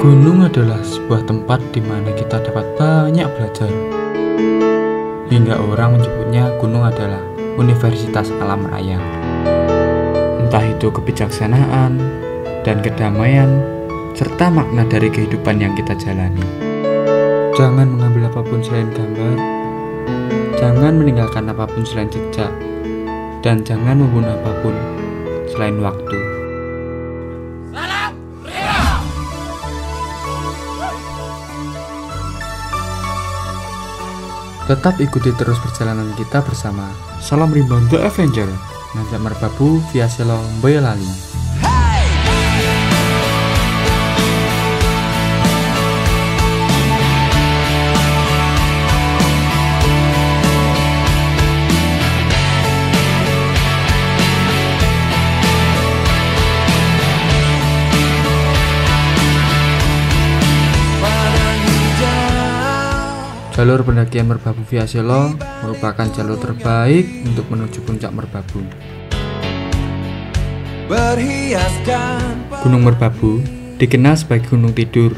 Gunung adalah sebuah tempat di mana kita dapat banyak belajar. Hingga orang menyebutnya gunung adalah Universitas Alam Raya. Entah itu kebijaksanaan dan kedamaian, serta makna dari kehidupan yang kita jalani. Jangan mengambil apapun selain gambar, jangan meninggalkan apapun selain jejak, dan jangan membunuh apapun selain waktu. Tetap ikuti terus perjalanan kita bersama Salam Rimba The Avenger, Nanjak Merbabu via Selo Boyolali. Jalur pendakian Merbabu via Selo merupakan jalur terbaik untuk menuju puncak Merbabu. Gunung Merbabu dikenal sebagai gunung tidur.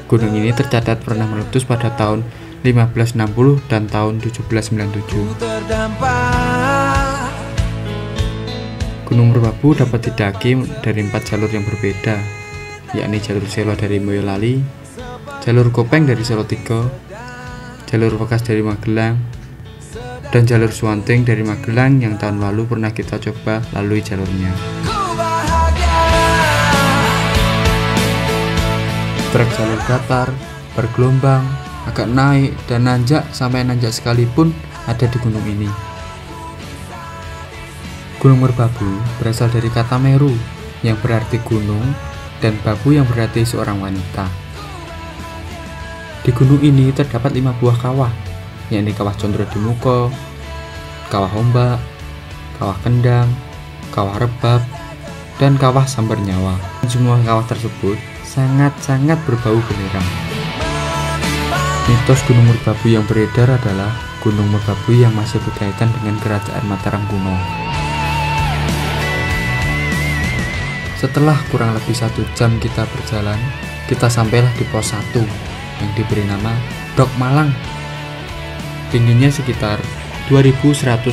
Gunung ini tercatat pernah meletus pada tahun 1560 dan tahun 1797. Gunung Merbabu dapat didaki dari 4 jalur yang berbeda, yakni jalur Selo dari Boyolali, jalur Kopeng dari Selo 3, jalur Wekas dari Magelang, dan jalur Suwanting dari Magelang yang tahun lalu pernah kita coba lalui jalurnya. Trek jalur datar, bergelombang, agak naik dan nanjak sampai nanjak sekalipun ada di gunung ini. Gunung Merbabu berasal dari kata Meru yang berarti gunung dan babu yang berarti seorang wanita. Di gunung ini terdapat 5 buah kawah, yakni Kawah Condro Dimuko, Kawah Ombak, Kawah Kendang, Kawah Rebab, dan Kawah Sambar Nyawa. Semua kawah tersebut sangat-sangat berbau belerang. Mitos Gunung Merbabu yang beredar adalah Gunung Merbabu yang masih berkaitan dengan Kerajaan Mataram kuno. Setelah kurang lebih 1 jam kita berjalan, kita sampailah di pos 1 yang diberi nama Dok Malang. Tingginya sekitar 2189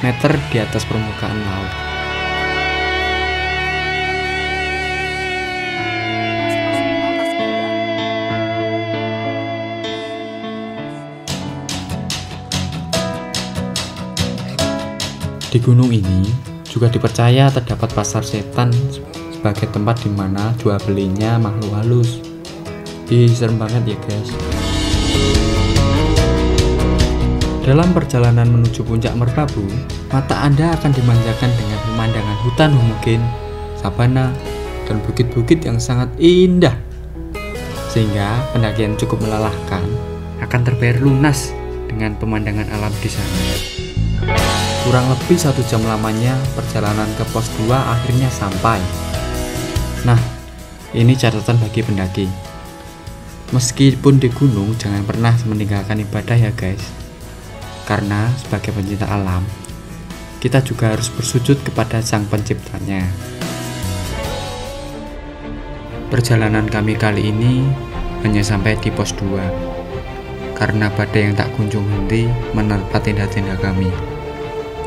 meter di atas permukaan laut. Di gunung ini juga dipercaya terdapat pasar setan sebagai tempat di mana jual belinya makhluk halus. Serem banget ya guys. Dalam perjalanan menuju puncak Merbabu, mata Anda akan dimanjakan dengan pemandangan hutan homogen, sabana, dan bukit-bukit yang sangat indah. Sehingga pendakian cukup melelahkan akan terbayar lunas dengan pemandangan alam di sana. Kurang lebih 1 jam lamanya perjalanan ke pos 2 akhirnya sampai. Nah, ini catatan bagi pendaki. Meskipun di gunung, jangan pernah meninggalkan ibadah ya guys. Karena sebagai pencinta alam, kita juga harus bersujud kepada Sang Penciptanya. Perjalanan kami kali ini hanya sampai di pos 2 karena badai yang tak kunjung henti menerpa tenda-tenda kami.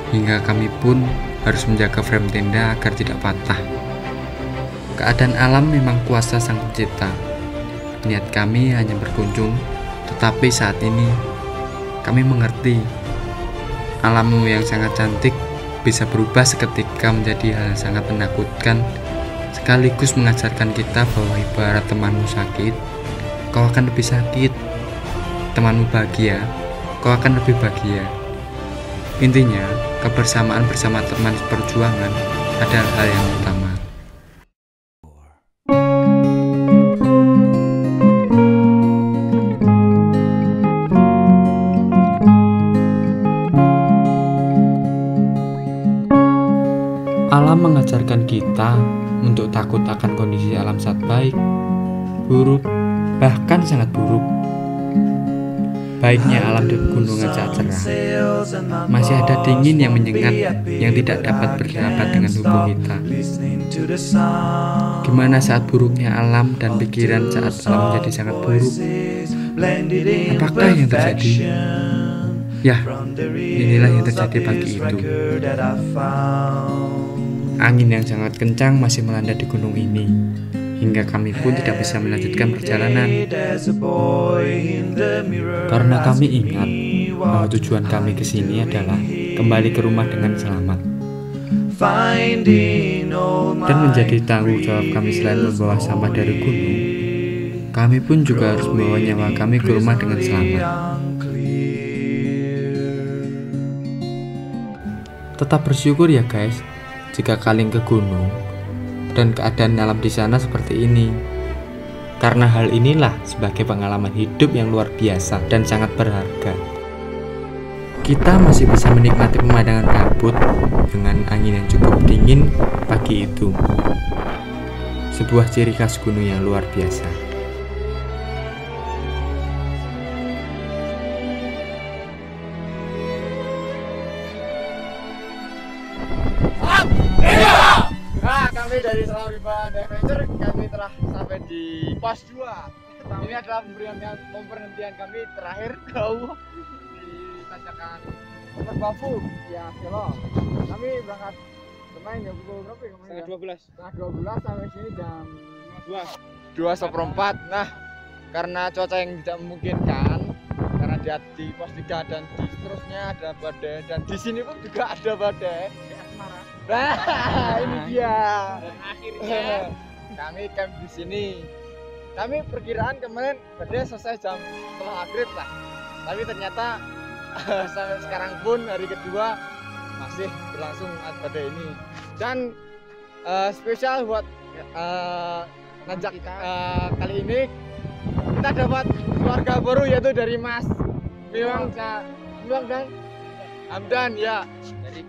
Hingga kami pun harus menjaga frame tenda agar tidak patah. Keadaan alam memang kuasa Sang Pencipta. Niat kami hanya berkunjung, tetapi saat ini kami mengerti alammu yang sangat cantik bisa berubah seketika menjadi hal yang sangat menakutkan, sekaligus mengajarkan kita bahwa ibarat temanmu sakit, kau akan lebih sakit. Temanmu bahagia, kau akan lebih bahagia. Intinya, kebersamaan bersama teman seperjuangan adalah hal yang utama. Alam mengajarkan kita untuk takut akan kondisi alam saat baik, buruk, bahkan sangat buruk. baiknya alam di pegunungan saat cerah. Masih ada dingin yang menyengat yang tidak dapat bersahabat dengan tubuh kita. Gimana saat buruknya alam dan pikiran saat alam menjadi sangat buruk? Apakah yang terjadi? Ya, inilah yang terjadi pagi itu. Angin yang sangat kencang masih melanda di gunung ini, hingga kami pun tidak bisa melanjutkan perjalanan. Karena kami ingat bahwa tujuan kami ke sini adalah kembali ke rumah dengan selamat. Dan menjadi tanggung jawab kami selain membawa sampah dari gunung, kami pun juga harus membawa nyawa kami ke rumah dengan selamat. Tetap bersyukur ya guys, jika kalian ke gunung dan keadaan alam di sana seperti ini. Karena hal inilah sebagai pengalaman hidup yang luar biasa dan sangat berharga. Kita masih bisa menikmati pemandangan kabut dengan angin yang cukup dingin pagi itu. Sebuah ciri khas gunung yang luar biasa. Nah, kami dari Selam Rimba Adventure, kami telah sampai di pos 2. Ini adalah pemberhentian kami terakhir di tanjakan Merbabu, ya Selo. Kami berangkat bermain ya pukul berapa ya kemarin? Setengah 12 sampai sini jam 2:04. Nah, karena cuaca yang tidak memungkinkan, karena di pos 3 dan di seterusnya ada badai, dan di sini pun juga ada badai. Nah, ini dia. Dan akhirnya kami camp di sini. Kami perkiraan kemarin badai selesai jam setelah maghrib lah. Tapi ternyata sampai sekarang pun hari kedua masih berlangsung badai ini. Dan spesial buat nanjak kali ini kita dapat keluarga baru, yaitu dari Mas Miwang dan Hamdan ya, dari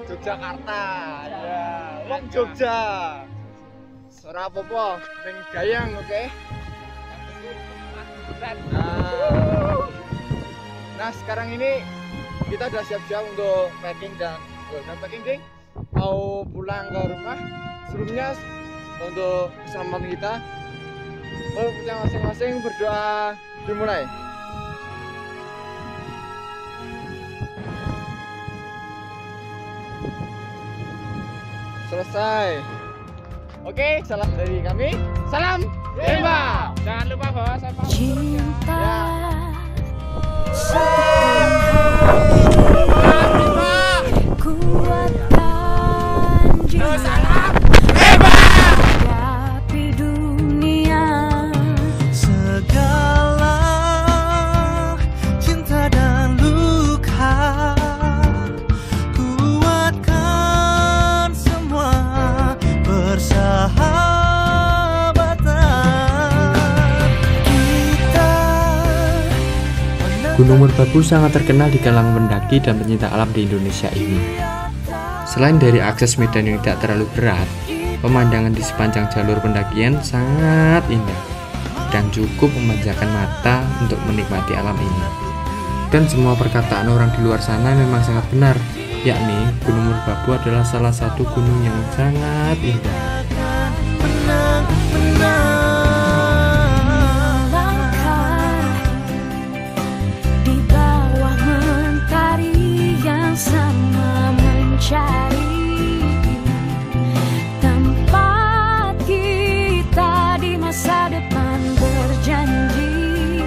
Yogyakarta ya, wong Jogja. Ora apa-apa, ning gayang, oke. Nah, sekarang ini kita udah siap-siap untuk packing dan packing ding. Mau pulang ke rumah. Sebelumnya untuk keselamatan kita, kita masing-masing berdoa dimulai. Selesai. Oke, salam dari kami. Salam Rimba. Jangan lupa bawa saya cinta. Kuatkan jiwa. Salam Rimba. Hadapi dunia. Segala cinta dan luka. Gunung Merbabu sangat terkenal di kalangan pendaki dan pencinta alam di Indonesia ini. Selain dari akses medan yang tidak terlalu berat, pemandangan di sepanjang jalur pendakian sangat indah dan cukup memanjakan mata untuk menikmati alam ini. Dan semua perkataan orang di luar sana memang sangat benar, yakni Gunung Merbabu adalah salah satu gunung yang sangat indah. Tempat kita di masa depan berjanji,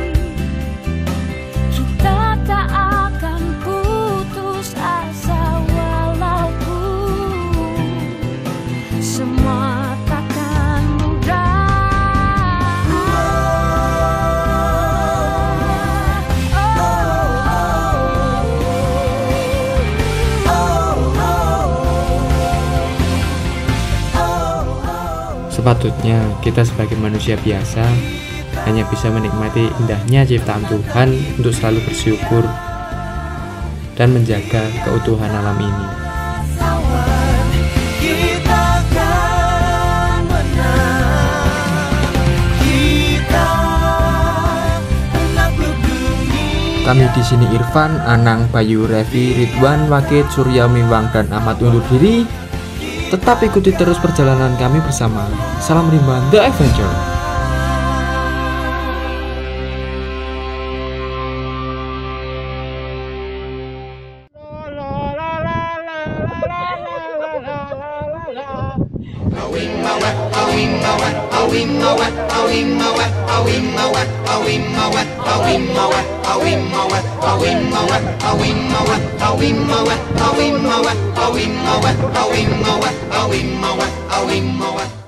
kita tak akan putus asa walaupun semua takkan mudah. Sepatutnya kita sebagai manusia biasa hanya bisa menikmati indahnya ciptaan Tuhan untuk selalu bersyukur dan menjaga keutuhan alam ini. Kami di sini Irfan, Anang, Bayu, Revi, Ridwan, Wakid, Surya, Miwang, dan Ahmad undur diri. Tetap ikuti terus perjalanan kami bersama. Salam rimba The Adventure. Awing mawat